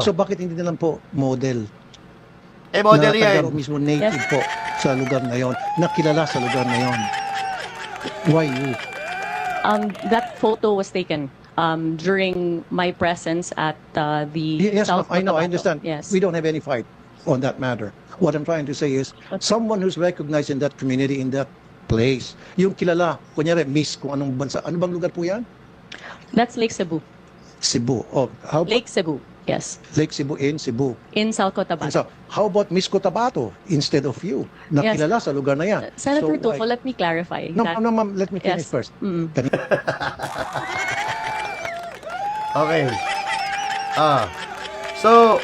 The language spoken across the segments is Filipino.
So bakit hindi na lang po model? Model Na yan. taga mismo native po sa lugar na yon, nakilala sa lugar na yon. Why you? That photo was taken during my presence at the Yes, ma'am, South I know, I Cotabato. understand. Yes. We don't have any fight on that matter. What I'm trying to say is, someone who's recognized in that community, in that place, yung kilala, kunyari, Miss, kung anong bansa, ano bang lugar po yan? That's Lake Cebu. Cebu. Oh, how about Lake Cebu. Yes. Lake Cebu in Cebu? In South And Cotabato. so, how about Miss Cotabato instead of you? Nakilala sa lugar na yan. Senator So, Tulfo, let me clarify. No, that, no, ma'am, let me finish Yes. first. Okay. So,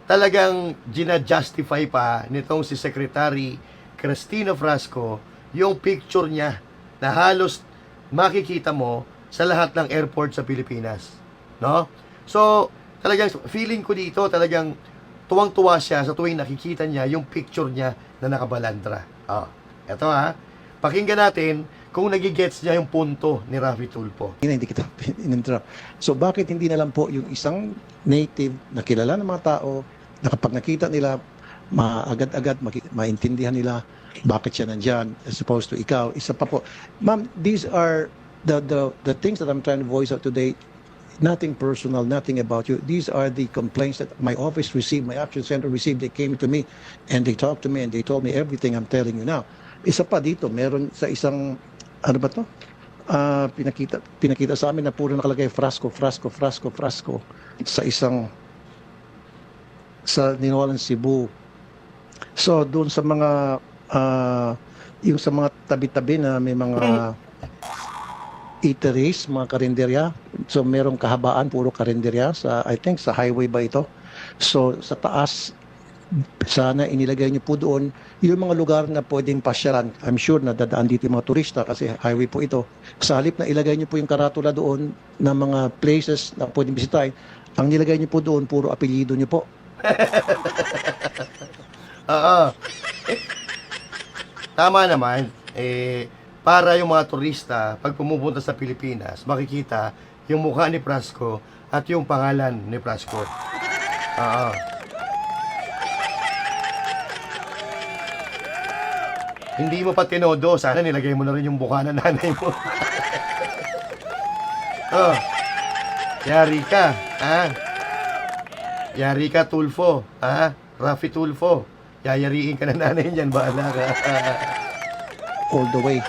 talagang gina-justify pa nitong si Secretary Cristina Frasco yung picture niya na halos makikita mo sa lahat ng airport sa Pilipinas. No? So, talagang feeling ko dito, talagang tuwang-tuwa siya sa tuwing nakikita niya yung picture niya na nakabalandra. Eto pakinggan natin kung nagigets niya yung punto ni Raffy Tulfo. Hindi kita in-interrupt. So bakit hindi na lang po yung isang native na kilala ng mga tao na kapag nakita nila, agad-agad maintindihan nila bakit siya nandyan as opposed to ikaw. Isa pa po. Ma'am, these are the things that I'm trying to voice out today. Nothing personal, nothing about you. These are the complaints that my office received, my action center received. They came to me and they talked to me and they told me everything I'm telling you now. Isa pa dito, meron sa isang, ano ba to? Pinakita sa amin na puro nakalagay Frasco sa isang, sa Ninolan, Cebu. So, doon sa mga, yung sa mga tabi-tabi na may mga eateries, mga karinderya. So, merong kahabaan, puro karinderya sa, I think, sa highway ba ito? So, sa taas, sana inilagay niyo po doon yung mga lugar na pwedeng pasyalan. I'm sure na dadaan dito yung mga turista kasi highway po ito. Sa halip na ilagay niyo po yung karatula doon na mga places na pwedeng bisitahin, ang nilagay niyo po doon, puro apelyido niyo po. Tama naman. Para yung mga turista, pag pumupunta sa Pilipinas, makikita yung mukha ni Frasco at yung pangalan ni Frasco. Hindi mo pa tinodo, sana nilagay mo na rin yung mukha ng nanay mo. Yari ka, Yari ka, Tulfo, Raffy Tulfo. Yayariin ka ng nanay niyan, bahala ka. All the way.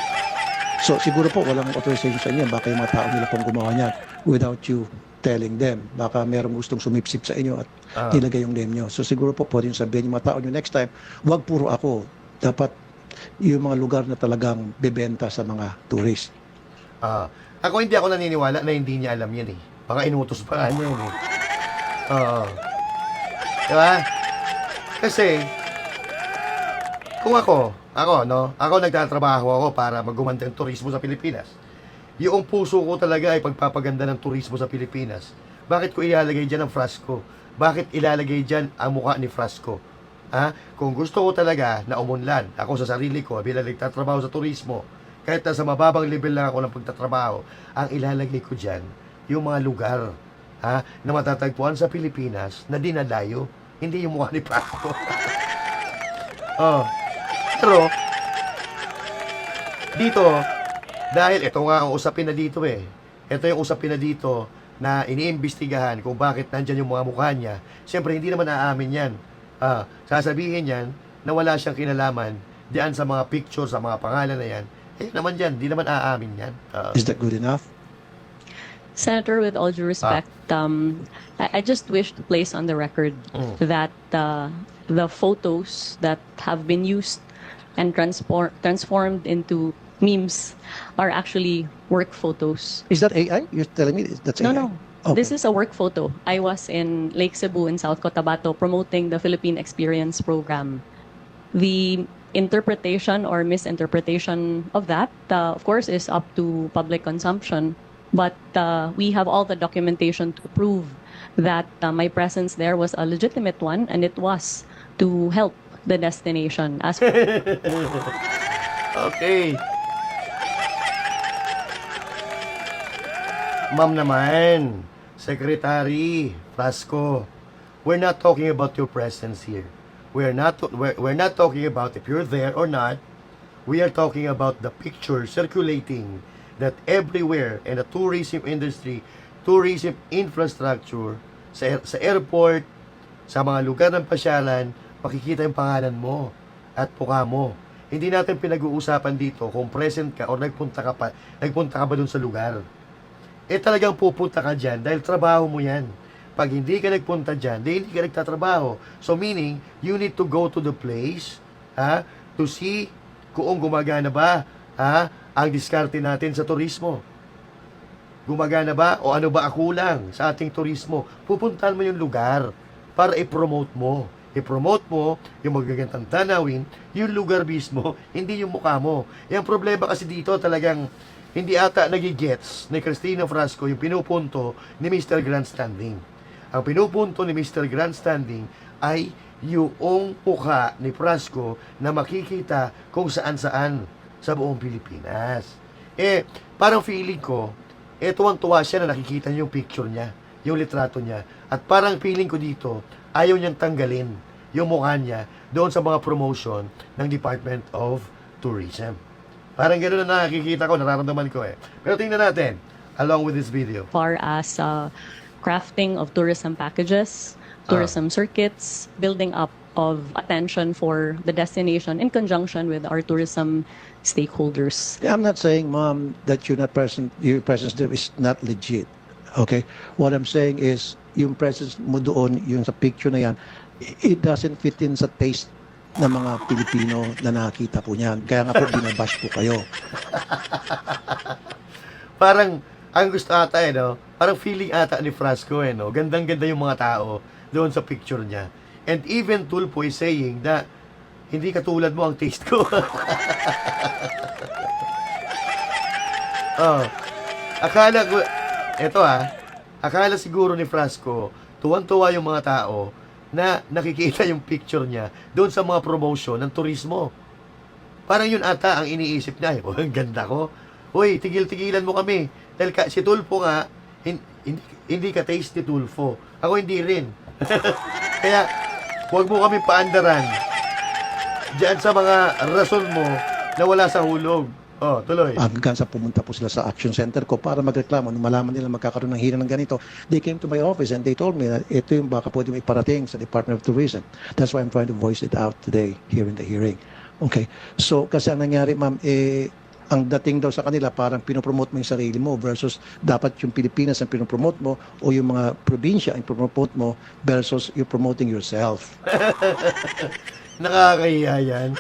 So siguro po walang authorization sa inyo. Baka yung mga tao nila pong gumawa niyan without you telling them. Baka merong gustong sumipsip sa inyo at nilagay yung name nyo. So siguro po pwede yung sabihin yung mga tao nyo next time, wag puro ako. Dapat yung mga lugar na talagang bebenta sa mga tourist. Ako hindi ako naniniwala na hindi niya alam yan Baka inutos pa nga niya yun Diba? Kasi, kung ako nagtatrabaho ako para magumanda ng turismo sa Pilipinas. Yung puso ko talaga ay pagpapaganda ng turismo sa Pilipinas. Bakit ko ilalagay dyan ang Frasco? Bakit ilalagay dyan ang mukha ni Frasco? Kung gusto ko talaga na umunlad, ako sa sarili ko, bilang nagtatrabaho sa turismo, kahit nasa mababang level lang ako ng pagtatrabaho, ang ilalagay ko dyan, yung mga lugar na matatagpuan sa Pilipinas na dinadayo, hindi yung mukha ni Frasco. Pero, dito, dahil ito nga ang usapin na dito ito yung usapin na dito na iniimbestigahan kung bakit nandyan yung mga mukha niya, siyempre hindi naman aamin yan. Sasabihin yan na wala siyang kinalaman diyan sa mga picture, sa mga pangalan na yan. Naman dyan, di naman aamin yan. Is that good enough? Senator, with all due respect, I just wish to place on the record that the photos that have been used and transformed into memes are actually work photos. Is that AI? You're telling me that's AI? No. Okay. This is a work photo. I was in Lake Cebu in South Cotabato promoting the Philippine Experience Program. The interpretation or misinterpretation of that, of course, is up to public consumption. But we have all the documentation to prove that my presence there was a legitimate one, and it was to help the destination. Okay. Ma'am naman, Secretary Frasco, we're not talking about your presence here. We're not talking about if you're there or not. We are talking about the picture circulating that everywhere in the tourism industry, tourism infrastructure, sa airport, sa mga lugar ng pasyalan, makikita yung pangalan mo at mukha mo. Hindi natin pinag-uusapan dito kung present ka o nagpunta ka ba dun sa lugar. Talagang pupunta ka dyan dahil trabaho mo yan. Pag hindi ka nagpunta dyan, hindi ka nagtatrabaho. So meaning, you need to go to the place to see kung gumagana ba ang diskarte natin sa turismo. Gumagana ba o ano ba ang kulang sa ating turismo? Pupuntahan mo yung lugar para i-promote mo. I-promote mo yung magagandang tanawin, yung lugar mismo, hindi yung mukha mo. Yung problema kasi dito talagang hindi ata nagigets ni Cristina Frasco yung pinupunto ni Mr. Grandstanding. Ang pinupunto ni Mr. Grandstanding ay yung mukha ni Frasco na makikita kung saan-saan sa buong Pilipinas. Parang feeling ko, tuwang-tuwa siya na nakikita niyo yung picture niya, yung litrato niya. At parang feeling ko dito, ayaw niyang tanggalin yung mukha niya doon sa mga promotion ng Department of Tourism. Parang gano'n na nakikita ko, nararamdaman ko Pero tingnan natin, along with this video. Far as crafting of tourism packages, tourism circuits, building up of attention for the destination in conjunction with our tourism stakeholders. I'm not saying, Mom, that your presence there is not legit. Okay? What I'm saying is, yung presence mo doon, yung sa picture na yan, it doesn't fit in sa taste ng mga Pilipino na nakakita po niyan. Kaya nga po, binabash po kayo. Parang, ang gusto ata no? Parang feeling ata ni Frasco no? Gandang-ganda yung mga tao doon sa picture niya. And even Tulfo is saying that hindi katulad mo ang taste ko. Akala ko, akala siguro ni Frasco, tuwan-tuwa yung mga tao na nakikita yung picture niya doon sa mga promotion ng turismo. Parang yun ata ang iniisip niya. Ang ganda ko. Uy, tigil-tigilan mo kami. Dahil si Tulfo nga, hindi ka taste ni Tulfo. Ako hindi rin. Kaya, huwag mo kami paandaran diyan sa mga rason mo na wala sa hulog. Tuloy. Hanggang sa pumunta po sila sa action center ko para magreklamo. Nung malaman nila magkakaroon ng hearing ng ganito, they came to my office and they told me that ito yung baka pwede may parating sa Department of Tourism. That's why I'm trying to voice it out today here in the hearing. Okay. So, kasi ang nangyari, ma'am, ang dating daw sa kanila, parang pinopromote mo yung sarili mo versus dapat yung Pilipinas ang pinopromote mo o yung mga probinsya ang pinopromote mo versus you're promoting yourself. Nakakahiya yan.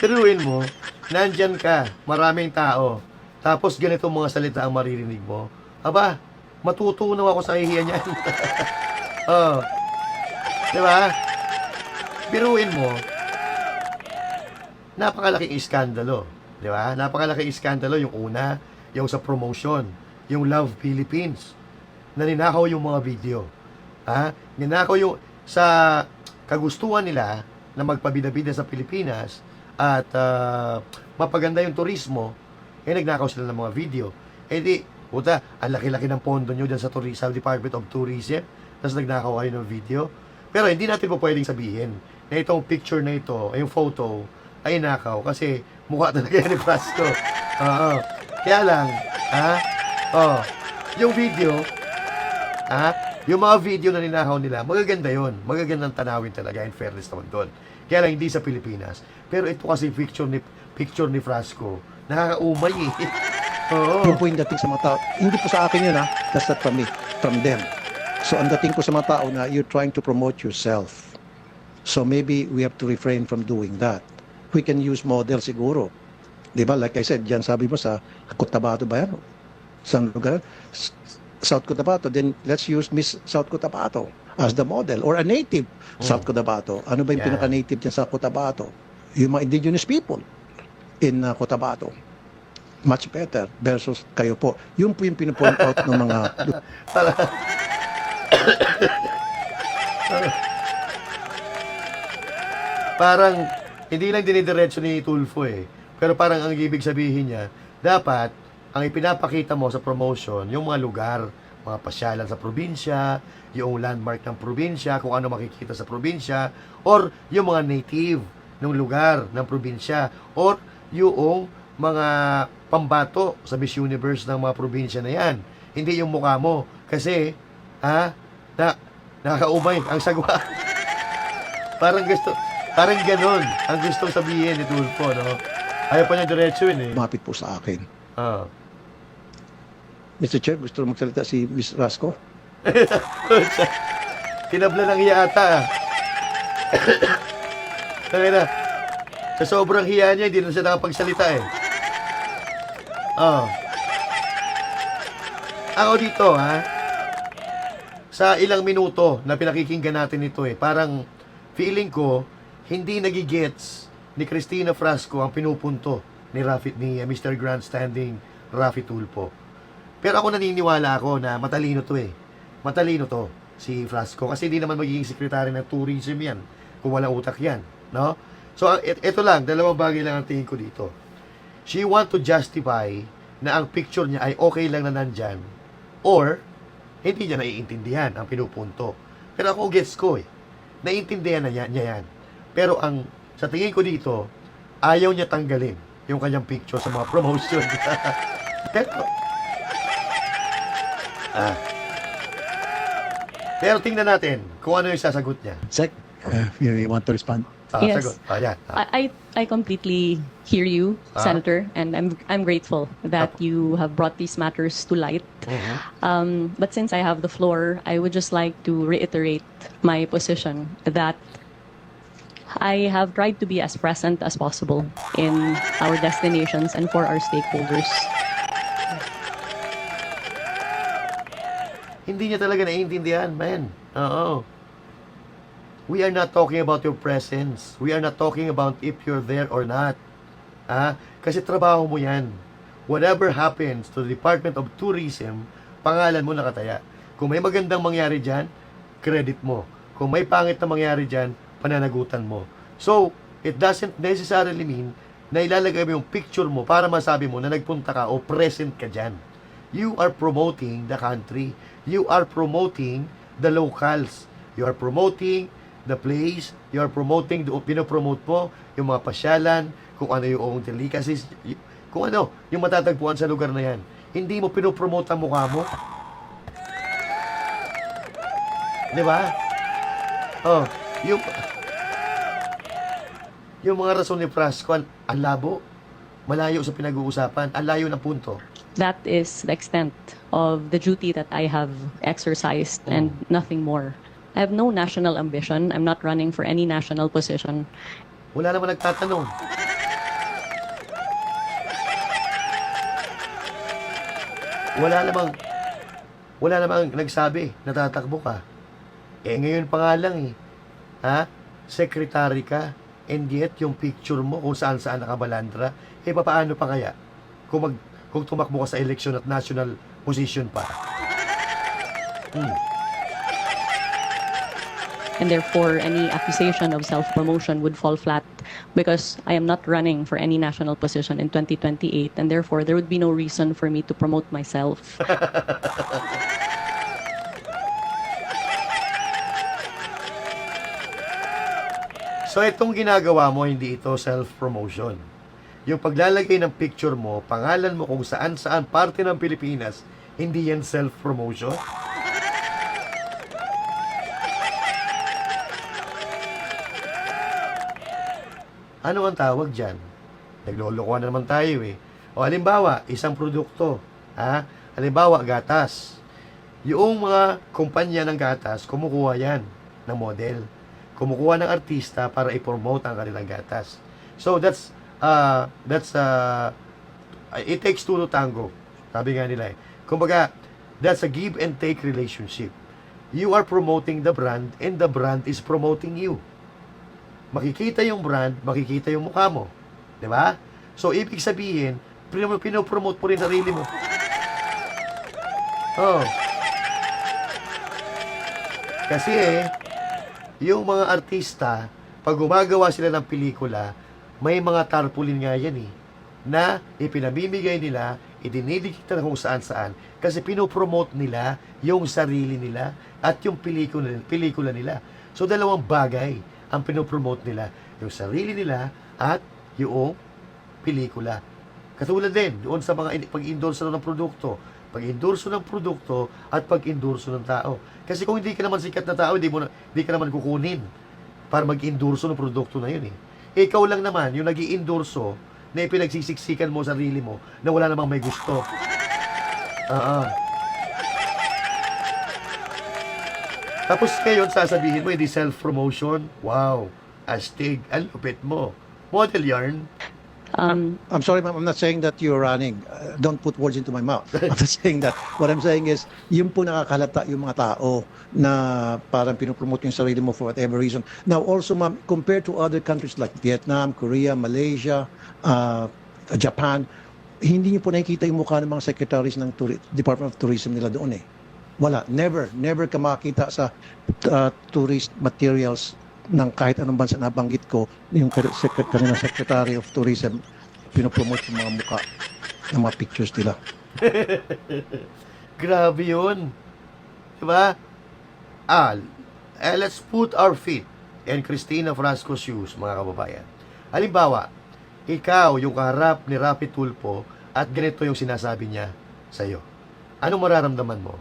Tiruin mo, nandyan ka, maraming tao, tapos ganito mga salita ang maririnig mo. Aba, matutunaw ako sa hihiya niyan. Diba? Biruin mo, napakalaking iskandalo. Diba? Napakalaking iskandalo yung una, yung sa promotion, yung Love Philippines, na ninakaw yung mga video. Ninakaw yung sa kagustuhan nila na magpabida-bida sa Pilipinas at mapaganda yung turismo, nagnakaw sila ng mga video. Ang laki-laki ng pondo nyo dyan sa Department of Tourism, tapos nagnakaw kayo ng video. Pero hindi natin po pwedeng sabihin na itong picture na ito, yung photo, ay nakaw kasi mukha talaga yan ni Frasco. Kaya lang, yung video, yung mga video na ninakaw nila, magaganda yun. Magagandang tanawin talaga, in fairness naman doon. Kaya lang hindi sa Pilipinas. Pero ito kasi picture ni Frasco, nakakaumay Yung po yung dating sa mga tao, hindi po sa akin yun that's not from me, from them. So ang dating po sa mga tao na you're trying to promote yourself. So maybe we have to refrain from doing that. We can use model siguro. Diba? Like I said, dyan sabi mo sa Cotabato ba yan? Saan lugar? South Cotabato. Then let's use Miss South Cotabato as the model or a native South Cotabato. Ano ba yung pinaka-native dyan sa Cotabato? Yung mga indigenous people in Cotabato. Much better versus kayo po. Yun po yung pinupoint out ng mga... Parang hindi lang dinidiretso ni Tulfo pero parang ang ibig sabihin niya, dapat ang ipinapakita mo sa promotion, yung mga lugar, mga pasyalan sa probinsya, yung landmark ng probinsya, kung ano makikita sa probinsya, or yung mga native ng lugar ng probinsya, or yung mga pambato sa Miss Universe ng mga probinsya na yan. Hindi yung mukha mo. Kasi, nakakaumay ang sagwa. Parang ganun ang gustong sabihin ni Tulfo, no? Ayaw pa niya diretso yun, eh. Lumapit po sa akin. Ah. Mr. Chair, gusto magsalita si Ms. Rasco? Tinabla ng hiya ata. Kaya na. Sa sobrang hiya niya, hindi na siya nakapagsalita eh. Ako dito, sa ilang minuto na pinakikinggan natin ito parang feeling ko, hindi nagigets ni Cristina Frasco ang pinupunto ni Mr. Grandstanding Raffy Tulfo. Pero ako naniniwala ako na matalino to Matalino to si Frasco kasi hindi naman magiging sekretary ng tourism yan kung walang utak yan, no? So ito lang, dalawang bagay lang ang tingin ko dito. She want to justify na ang picture niya ay okay lang na nandyan or hindi niya naiintindihan ang pinupunto. Pero ako gets ko naiintindihan na niya yan. Pero sa tingin ko dito, ayaw niya tanggalin yung kanyang picture sa mga promotion. Pero tingnan natin kung ano yung sasagot niya. Sec, you want to respond? Yes. Sagot. Yan. I completely hear you, Ah. Senator, and I'm grateful that you have brought these matters to light. But since I have the floor, I would just like to reiterate my position that I have tried to be as present as possible in our destinations and for our stakeholders. Hindi niya talaga naiintindihan, man. Oo. We are not talking about your presence. We are not talking about if you're there or not. Kasi trabaho mo yan. Whatever happens to the Department of Tourism, pangalan mo nakataya. Kung may magandang mangyari dyan, credit mo. Kung may pangit na mangyari dyan, pananagutan mo. So, it doesn't necessarily mean na ilalagay mo yung picture mo para masabi mo na nagpunta ka o present ka dyan. You are promoting the country. You are promoting the locals. You are promoting the place. You are promoting, pinopromote mo yung mga pasyalan, kung ano yung delicacies, kung ano yung matatagpuan sa lugar na yan. Hindi mo pinopromote ang mukha mo. Di ba? Yung mga rason ni Frasco, ang labo, malayo sa pinag-uusapan, ang layo ng punto. That is the extent of the duty that I have exercised and nothing more. I have no national ambition. I'm not running for any national position. Wala naman nagtatanong. Wala namang nagsabi na tatakbo ka. Ngayon pa nga lang secretary ka, and yet yung picture mo kung saan-saan nakabalandra, papaano pa kaya? Kung tumakbo ka sa eleksyon at national position pa. And therefore, any accusation of self-promotion would fall flat because I am not running for any national position in 2028, and therefore there would be no reason for me to promote myself. So itong ginagawa mo, hindi ito self-promotion. Yung paglalagay ng picture mo, pangalan mo kung saan-saan parte ng Pilipinas, hindi yan self-promotion. Ano ang tawag dyan? Naglolokohan na naman tayo O halimbawa, isang produkto. Halimbawa, gatas. Yung mga kumpanya ng gatas, kumukuha yan ng model. Kumukuha ng artista para i-promote ang kanilang gatas. So it takes two to tango. Sabi nga nila Kumbaga, that's a give and take relationship. You are promoting the brand and the brand is promoting you. Makikita yung brand, makikita yung mukha mo. 'Di ba? So, ibig sabihin, pinopromote mo rin sarili mo. Kasi, yung mga artista, pag gumagawa sila ng pelikula, may mga tarpaulin nga yan na ipinamimigay nila idinidikita na kung saan-saan kasi pinopromote nila yung sarili nila at yung pelikula nila. So, dalawang bagay ang pinopromote nila. Yung sarili nila at yung pelikula. Katulad din, doon sa mga pag-endorso ng produkto. Pag-endorso ng produkto at pag-endorso ng tao. Kasi kung hindi ka naman sikat na tao, hindi ka naman kukunin para mag-endorso ng produkto na yun eh. Ikaw lang naman, yung nag-i-endorso na ipinagsisiksikan mo sarili mo na wala namang may gusto. Tapos ngayon, sasabihin mo, hindi self-promotion. Wow, astig, ang lupit mo. Model yarn. I'm sorry, ma'am. I'm not saying that you're running. Don't put words into my mouth. I'm not saying that. What I'm saying is, yun po nakakalata yung mga tao na parang pinopromote yung sarili mo for whatever reason. Now, also, ma'am, compared to other countries like Vietnam, Korea, Malaysia, Japan, hindi niyo po nakikita yung mukha ng mga secretaries ng Department of Tourism nila doon eh. Wala. Never ka makakita sa tourist materials ng kahit anong bansa na banggit ko, yung kanina Secretary of Tourism, pinopromote yung mga mukha ng mga pictures nila. Grabe yun. Diba? Let's put our feet in Cristina Frasco's shoes, mga kababayan. Halimbawa, ikaw yung kaharap ni Rapi Tulfo at ganito yung sinasabi niya sa'yo. Anong mararamdaman mo?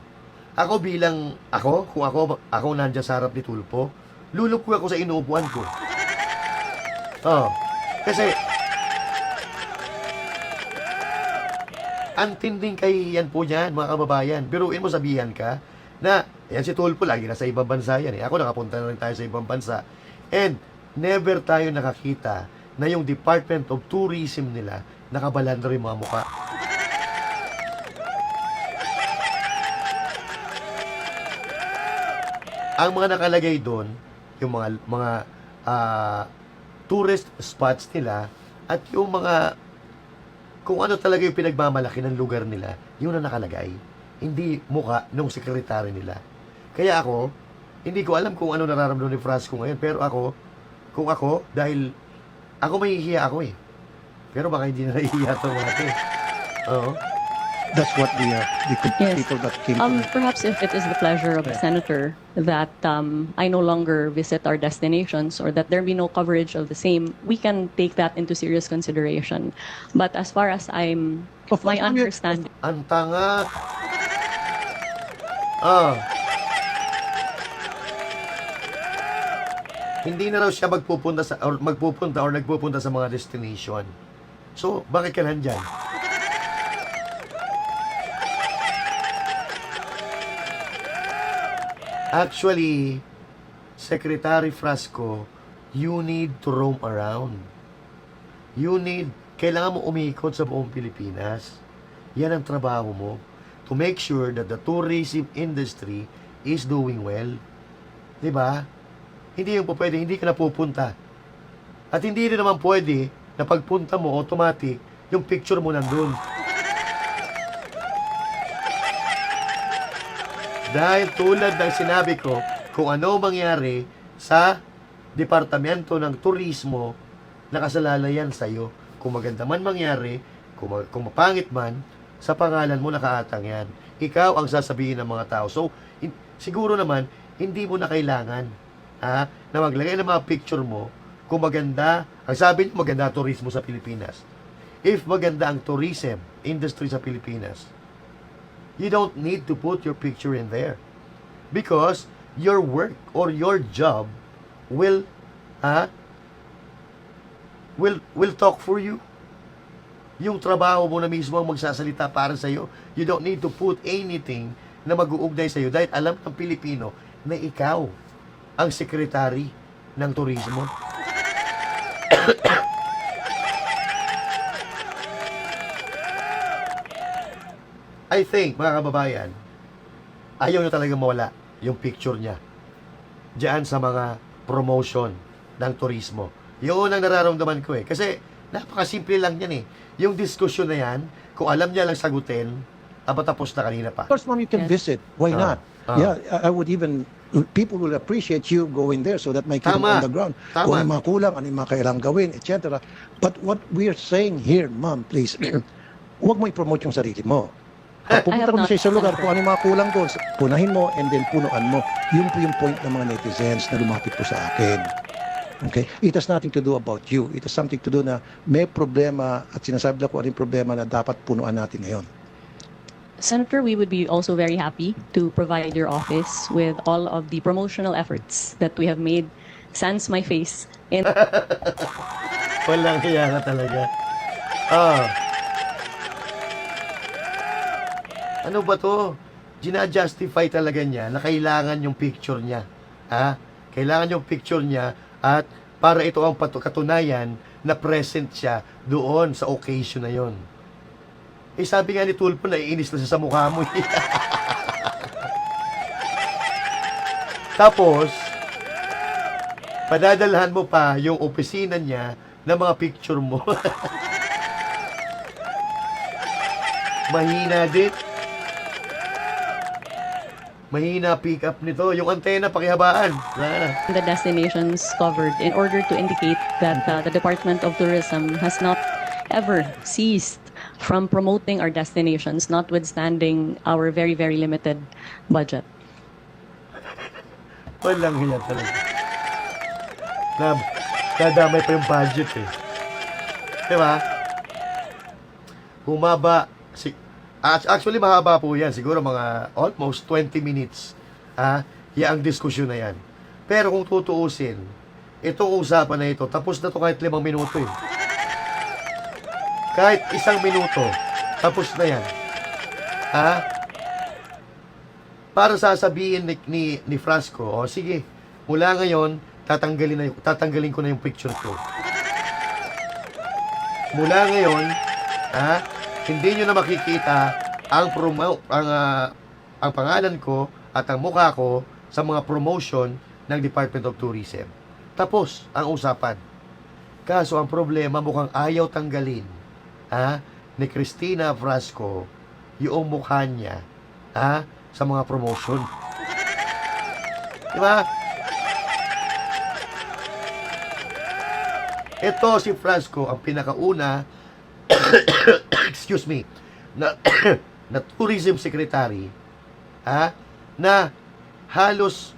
Kung ako nandiyan sa harap ni Tulfo, lulukoy ako sa inuupuan ko. Kasi antinding kahihiyan po yan, mga kababayan. Biruin mo, sabihan ka na, yan si Tulfo, lagi na sa ibang bansa yan eh. Ako nakapunta na rin tayo sa ibang bansa. And never tayo nakakita na yung Department of Tourism nila nakabalandro yung mga mukha. Ang mga nakalagay doon, yung mga tourist spots nila at yung mga kung ano talaga yung pinagmamalaki ng lugar nila, yun na nakalagay. Hindi mukha ng sekretary nila. Kaya ako, hindi ko alam kung ano nararamdaman ni Frasco ngayon, pero kung ako, dahil ako mahihiya ako eh. Pero baka hindi na nahihiya ito mga ito. That's what the people that came to me. Perhaps if it is the pleasure of the senator that I no longer visit our destinations or that there be no coverage of the same, we can take that into serious consideration. But as far as my understanding, Ang tanga. Hindi na raw siya magpupunta sa mga destination. So, bakit ka nandyan? Actually, Secretary Frasco, you need to roam around. Kailangan mo umikot sa buong Pilipinas. Yan ang trabaho mo. To make sure that the tourism industry is doing well. Diba? Hindi yung pwede, hindi ka napupunta. At hindi rin naman pwede na pagpunta mo, automatic, yung picture mo nandun. Dahil tulad ng sinabi ko, kung ano mangyari sa Departamento ng Turismo, nakasalalayan sa'yo. Kung maganda man mangyari, kung mapangit man, sa pangalan mo nakaatang yan. Ikaw ang sasabihin ng mga tao. So, siguro naman, hindi mo na kailangan na maglagay ng mga picture mo kung maganda, ang sabi niyo maganda turismo sa Pilipinas. If maganda ang tourism industry sa Pilipinas, you don't need to put your picture in there. Because your work or your job will talk for you. Yung trabaho mo na mismo ang magsasalita para sa iyo. You don't need to put anything na mag-uugnay sa iyo dahil alam ng Pilipino na ikaw ang sekretary ng turismo. I think, mga kababayan, ayaw nyo talagang mawala yung picture niya diyan sa mga promotion ng turismo. Yun ang nararamdaman ko eh. Kasi napakasimple lang yan eh. Yung diskusyon na yan, kung alam niya lang sagutin, tapos na kanina pa. Of course, ma'am, you can visit. Why not? Yeah, I would even, people will appreciate you going there so that may kita mo on the ground. Tama. Kung ano yung mga kulang, ano yung mga kailangang gawin, etc. But what we are saying here, ma'am, please, huwag mo i-promote yung sarili mo. Pag I have pupunta ka mo not, sa isang lugar, Senator. kung ano yung mga kulang doon, punahin mo and then punuan mo. Yun po yung point ng mga netizens na lumapit po sa akin. Okay? It has nothing to do about you. It has something to do na may problema at sinasabi lang ko ano yung problema na dapat punuan natin ngayon. Senator, we would be also very happy to provide your office with all of the promotional efforts that we have made sans my face in Walang hiya ka talaga. Ah. Ano ba to? Gina-justify talaga niya na kailangan yung picture niya. Ha? Kailangan yung picture niya at para ito ang katunayan na present siya doon sa occasion na yon. Eh sabi nga ni Tulfo, naiinis na siya sa mukha mo. Tapos, padadalhan mo pa yung opisina niya ng mga picture mo. Mahina din. Mahina pick up nito. Yung antena, pakihabaan. the destinations covered in order to indicate that the Department of Tourism has not ever ceased from promoting our destinations, notwithstanding our very, very limited budget. Walang hiya talaga. Nadamay pa yung budget eh. Diba? Humaba. Actually, mahaba po yan. Siguro mga almost 20 minutes. Ang diskusyon na yan. Pero kung tutuusin, itong usapan na ito, tapos na to kahit 5 minuto eh. Kahit 1 minuto, tapos na yan. Para sasabihin ni Frasco, o sige, mula ngayon, tatanggalin ko na yung picture ko. Mula ngayon, hindi nyo na makikita ang pangalan ko at ang mukha ko sa mga promotion ng Department of Tourism. Tapos ang usapan. Kaso ang problema, mukhang ayaw tanggalin ni Cristina Frasco yung mukha niya sa mga promotion. Diba? Ito si Frasco ang pinakauna excuse me na tourism secretary na halos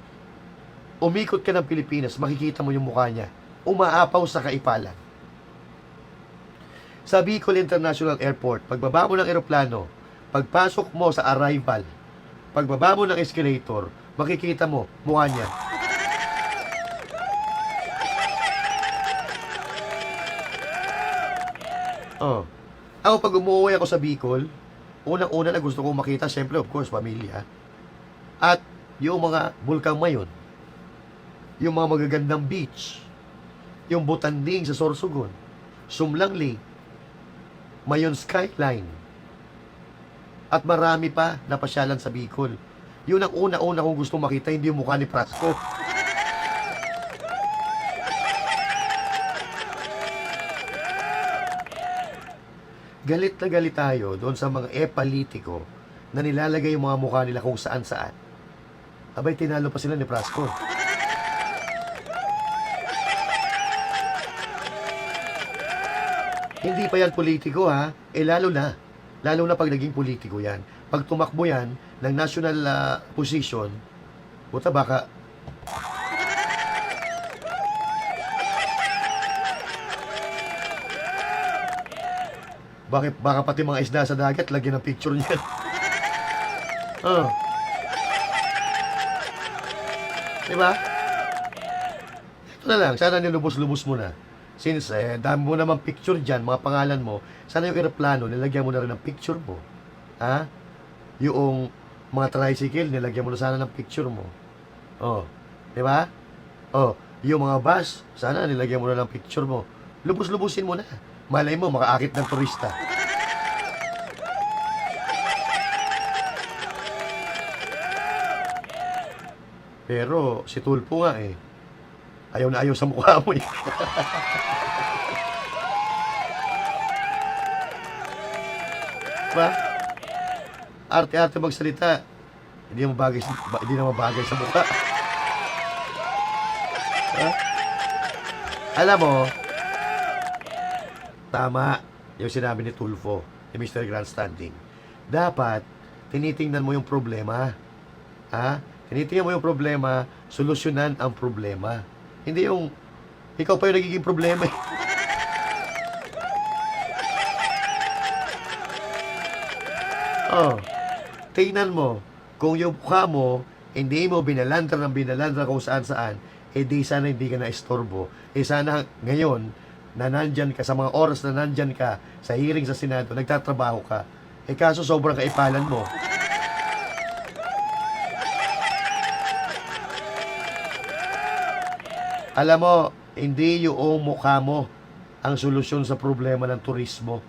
umikot ka ng Pilipinas, makikita mo yung mukha niya umaapaw sa kaipalan. Sa Bicol International Airport, pagbaba mo ng eroplano, pagpasok mo sa arrival, pagbaba mo ng escalator, makikita mo mukha niya. Ako pag umuwi ako sa Bicol, unang-una na gusto kong makita, syempre of course, pamilya. At yung mga Bulkang Mayon, yung mga magagandang beach, yung Butanding sa Sorsogon, Sumlangley, Mayon Skyline, at marami pa na pasyalan sa Bicol. Yun ang una-una kong gusto makita, hindi yung mukha ni Frasco. Galit na galit tayo doon sa mga e-politiko na nilalagay yung mga mukha nila kung saan-saan. Abay, tinalo pa sila ni Frasco. Hindi pa yan politiko lalo na pag naging politiko yan. Pag tumakbo yan ng national position, puta baka baka pati mga isda sa dagat lagyan ng picture niyan. Diba? Ito na lang, sana nilubos-lubos mo na. Since dami mo naman picture dyan, mga pangalan mo, sana yung aeroplano, nilagyan mo na rin ng picture mo. Yung mga tricycle, nilagyan mo na sana ng picture mo. Diba? Yung mga bus, sana nilagyan mo na ng picture mo. Lubos-lubusin mo na. Malay mo, makaakit ng turista. Pero, si Tulfo nga ayaw na ayaw sa mukha mo Diba? Arte-arte magsalita. Hindi na mabagay sa mukha. Alam mo, tama yung sinabi ni Tulfo. ni Mr. Grandstanding. Dapat, tinitingnan mo yung problema. Ha? Tinitingnan mo yung problema, solusyonan ang problema. Hindi yung, ikaw pa yung nagiging problema eh. Oh, tingnan mo, kung yung mukha mo, hindi mo binalandra kung saan-saan, eh di sana hindi ka na-istorbo. Eh sana ngayon, na nandyan ka, sa mga oras na nandyan ka, sa hearing sa Senado, nagtatrabaho ka. Eh kaso sobrang kaipalan mo. Alam mo, hindi yung mukha mo ang solusyon sa problema ng turismo.